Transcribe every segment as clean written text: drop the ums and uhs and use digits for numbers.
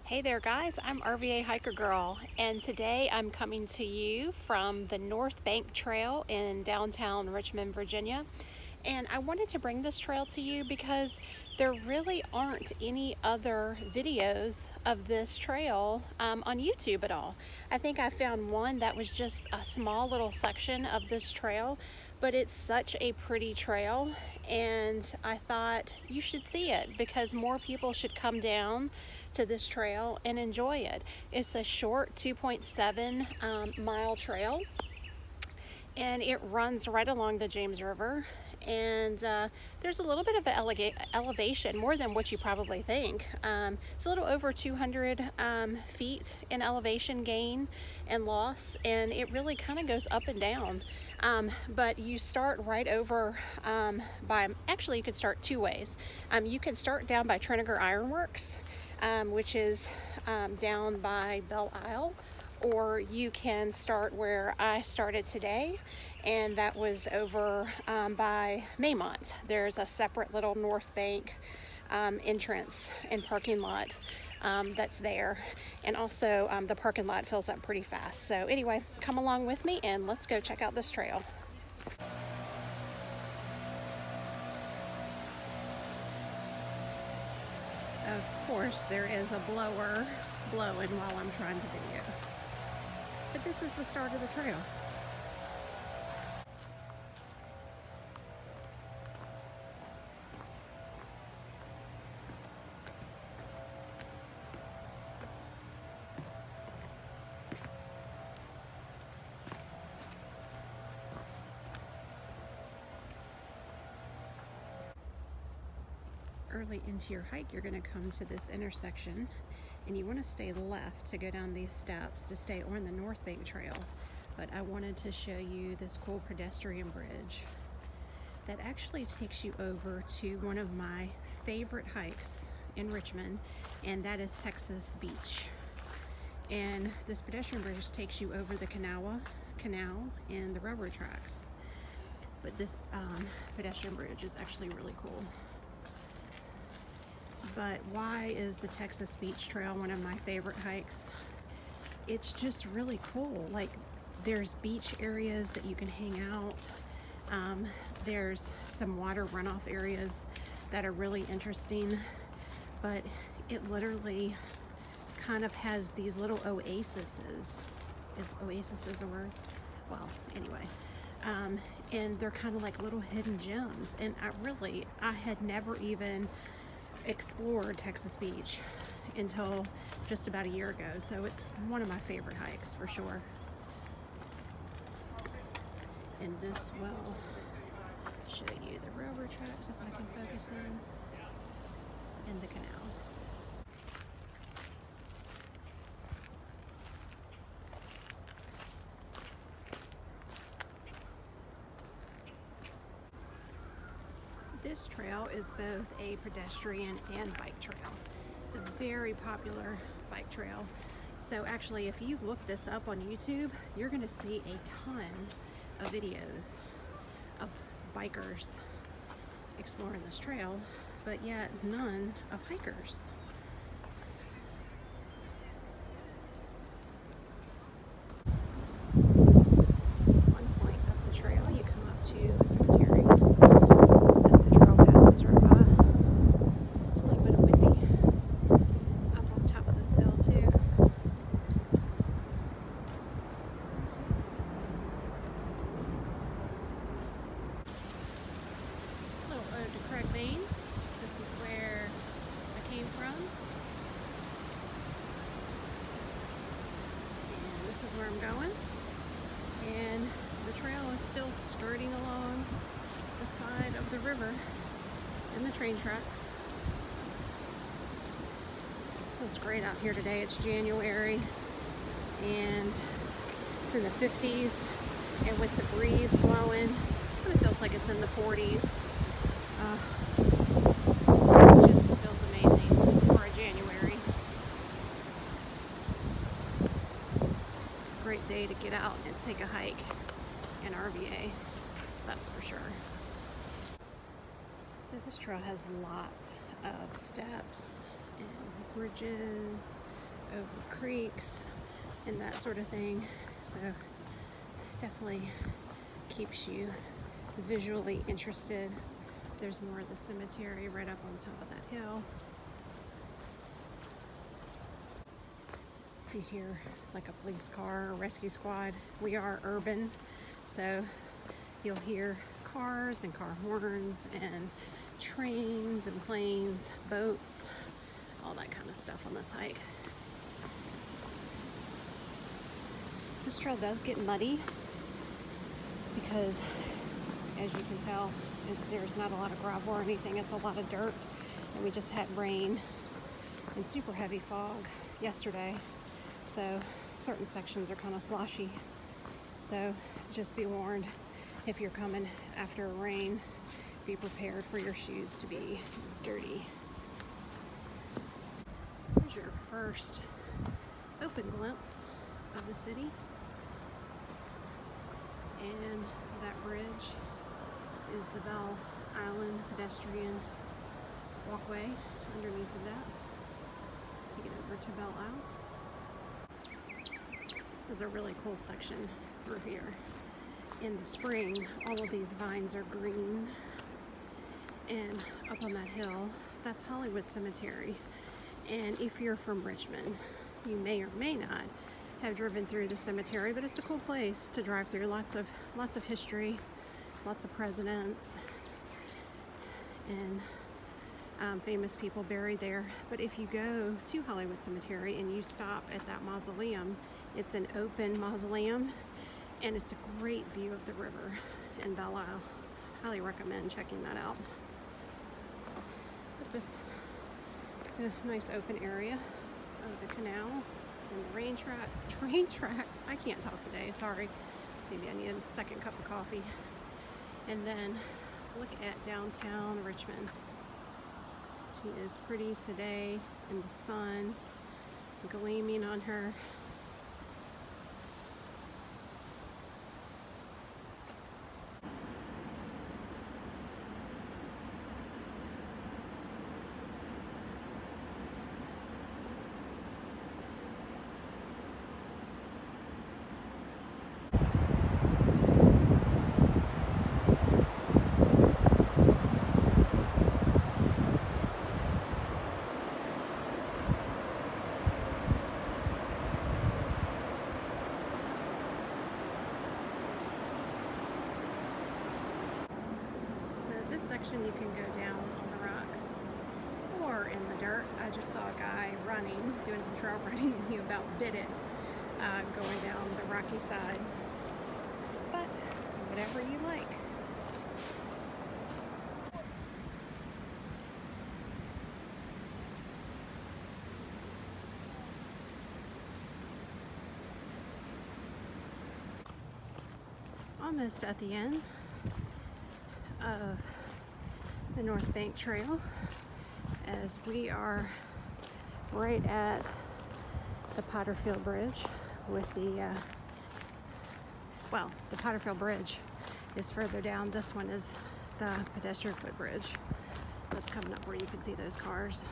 Hey there guys, I'm RVA Hiker Girl, and today I'm coming to you from the North Bank Trail in downtown Richmond, Virginia. And I wanted to bring this trail to you because there really aren't any other videos of this trail on YouTube at all. I think I found one that was just a small little section of this trail, but it's such a pretty trail, and I thought you should see it because more people should come down to this trail and enjoy it. It's a short 2.7 mile trail, and it runs right along the James River, and there's a little bit of an elevation, more than what you probably think. It's a little over 200 feet in elevation gain and loss, and it really kind of goes up and down. But you start right over actually you could start two ways. You can start down by Triniger Ironworks, which is down by Belle Isle, or you can start where I started today, and that was over by Maymont. There's a separate little North Bank entrance and parking lot that's there, and also the parking lot fills up pretty fast. So anyway, come along with me and let's go check out this trail. Of course, there is a blower blowing while I'm trying to video. But this is the start of the trail. Early into your hike, you're going to come to this intersection, and you want to stay left to go down these steps to stay on the North Bank Trail. But I wanted to show you this cool pedestrian bridge that actually takes you over to one of my favorite hikes in Richmond, and that is Texas Beach. And this pedestrian bridge takes you over the Canal and the railroad tracks. But this pedestrian bridge is actually really cool. But why is the Texas Beach Trail one of my favorite hikes? It's just really cool. Like, there's beach areas that you can hang out. There's some water runoff areas that are really interesting, but it literally kind of has these little oases. Is oasis a word? Well, anyway. And they're kind of like little hidden gems. And I had never even explored Texas Beach until just about a year ago, so it's one of my favorite hikes for sure. And this will show you the railroad tracks if I can focus in, and the canal. This trail is both a pedestrian and bike trail. It's a very popular bike trail. So actually, if you look this up on YouTube, you're going to see a ton of videos of bikers exploring this trail, but yet none of hikers. One point up the trail, you come up to Cemetary. This is where I came from, and this is where I'm going, and the trail is still skirting along the side of the river and the train tracks. It's great out here today. It's January, and it's in the 50s, and with the breeze blowing, it feels like it's in the 40s. It just feels amazing for a January. Great day to get out and take a hike in RVA, that's for sure. So this trail has lots of steps and bridges over creeks and that sort of thing. So definitely keeps you visually interested. There's more of the cemetery right up on top of that hill. If you hear like a police car or rescue squad, we are urban, so you'll hear cars and car horns and trains and planes, boats, all that kind of stuff on this hike. This trail does get muddy because, as you can tell, there's not a lot of gravel or anything. It's a lot of dirt, and we just had rain and super heavy fog yesterday, so certain sections are kind of sloshy. So just be warned, if you're coming after a rain, be prepared for your shoes to be dirty. Here's your first open glimpse of the city, and that bridge is the Belle Isle pedestrian walkway underneath of that to get over to Belle Isle. This is a really cool section through here. In the spring, all of these vines are green, and up on that hill, that's Hollywood Cemetery. And if you're from Richmond, you may or may not have driven through the cemetery, but it's a cool place to drive through. Lots of history, lots of presidents, and famous people buried there. But if you go to Hollywood Cemetery and you stop at that mausoleum, it's an open mausoleum, and it's a great view of the river in Belle Isle. Highly recommend checking that out. But this is a nice open area of the canal and the train tracks. I can't talk today, sorry. Maybe I need a second cup of coffee. And then look at downtown Richmond. She is pretty today in the sun, gleaming on her. You can go down on the rocks or in the dirt. I just saw a guy running, doing some trail running, and he about bit it going down the rocky side. But whatever you like. Almost at the end of the North Bank Trail, as we are right at the Potterfield Bridge with the Potterfield Bridge is further down. This one is the pedestrian footbridge that's coming up where you can see those cars.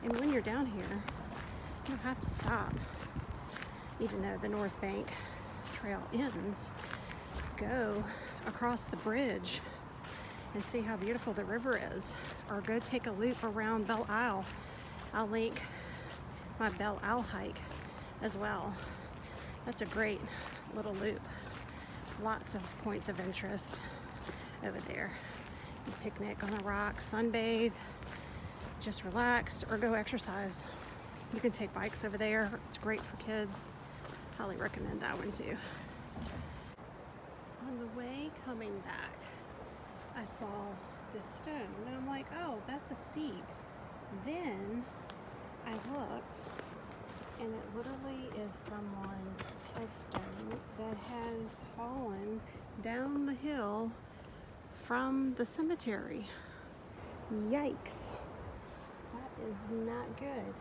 And when you're down here, you don't have to stop. Even though the North Bank Trail ends, go across the bridge and see how beautiful the river is, or go take a loop around Belle Isle. I'll link my Belle Isle hike as well. That's a great little loop. Lots of points of interest over there. You picnic on the rocks, sunbathe, just relax, or go exercise. You can take bikes over there. It's great for kids. Highly recommend that one too. On the way coming back, I saw this stone, and I'm like, oh, that's a seat. Then I looked, and it literally is someone's headstone that has fallen down the hill from the cemetery. Yikes. That is not good.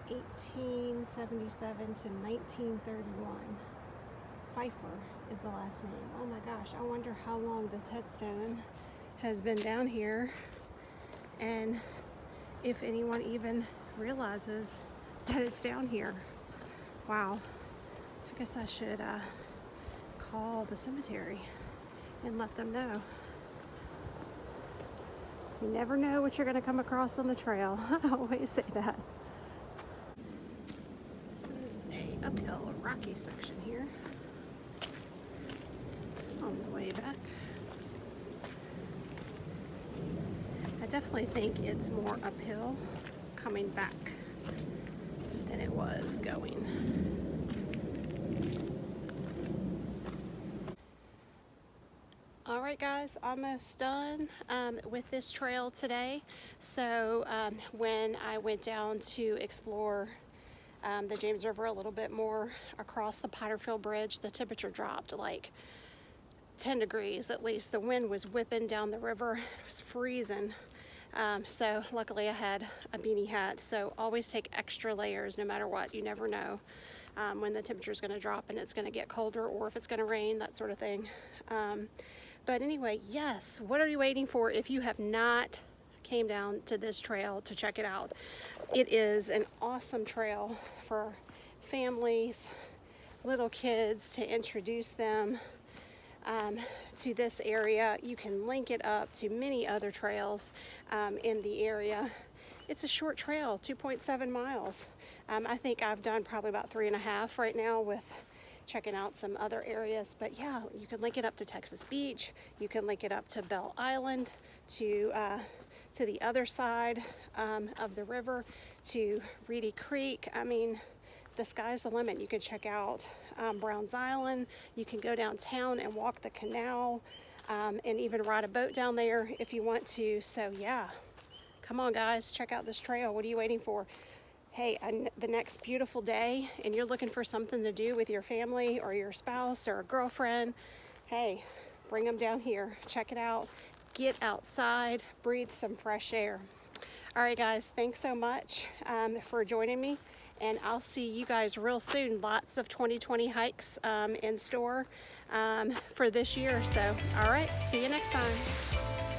1877 to 1931. Pfeiffer is the last name. Oh my gosh, I wonder how long this headstone has been down here. And if anyone even realizes that it's down here. Wow. I guess I should call the cemetery and let them know. You never know what you're going to come across on the trail. I always say that. This is a uphill rocky section here on the way back. I definitely think it's more uphill coming back than it was going. All right, guys, almost done with this trail today. So when I went down to explore the James River a little bit more across the Potterfield Bridge, the temperature dropped like 10 degrees at least. The wind was whipping down the river. It was freezing. So luckily I had a beanie hat. So always take extra layers no matter what. You never know when the temperature is going to drop and it's going to get colder, or if it's going to rain, that sort of thing. But anyway, yes, what are you waiting for if you have not came down to this trail to check it out? It is an awesome trail for families, little kids, to introduce them to this area. You can link it up to many other trails in the area. It's a short trail, 2.7 miles. I think I've done probably about 3.5 right now with checking out some other areas. But yeah, you can link it up to Texas Beach. You can link it up to Belle Island, to the other side of the river, to Reedy Creek. I mean, the sky's the limit. You can check out Browns Island. You can go downtown and walk the canal, and even ride a boat down there if you want to. So yeah, come on guys, check out this trail. What are you waiting for? Hey, the next beautiful day and you're looking for something to do with your family or your spouse or a girlfriend, hey, bring them down here. Check it out. Get outside, breathe some fresh air. All right, guys, thanks so much for joining me, and I'll see you guys real soon. Lots of 2020 hikes in store for this year. So, all right, see you next time.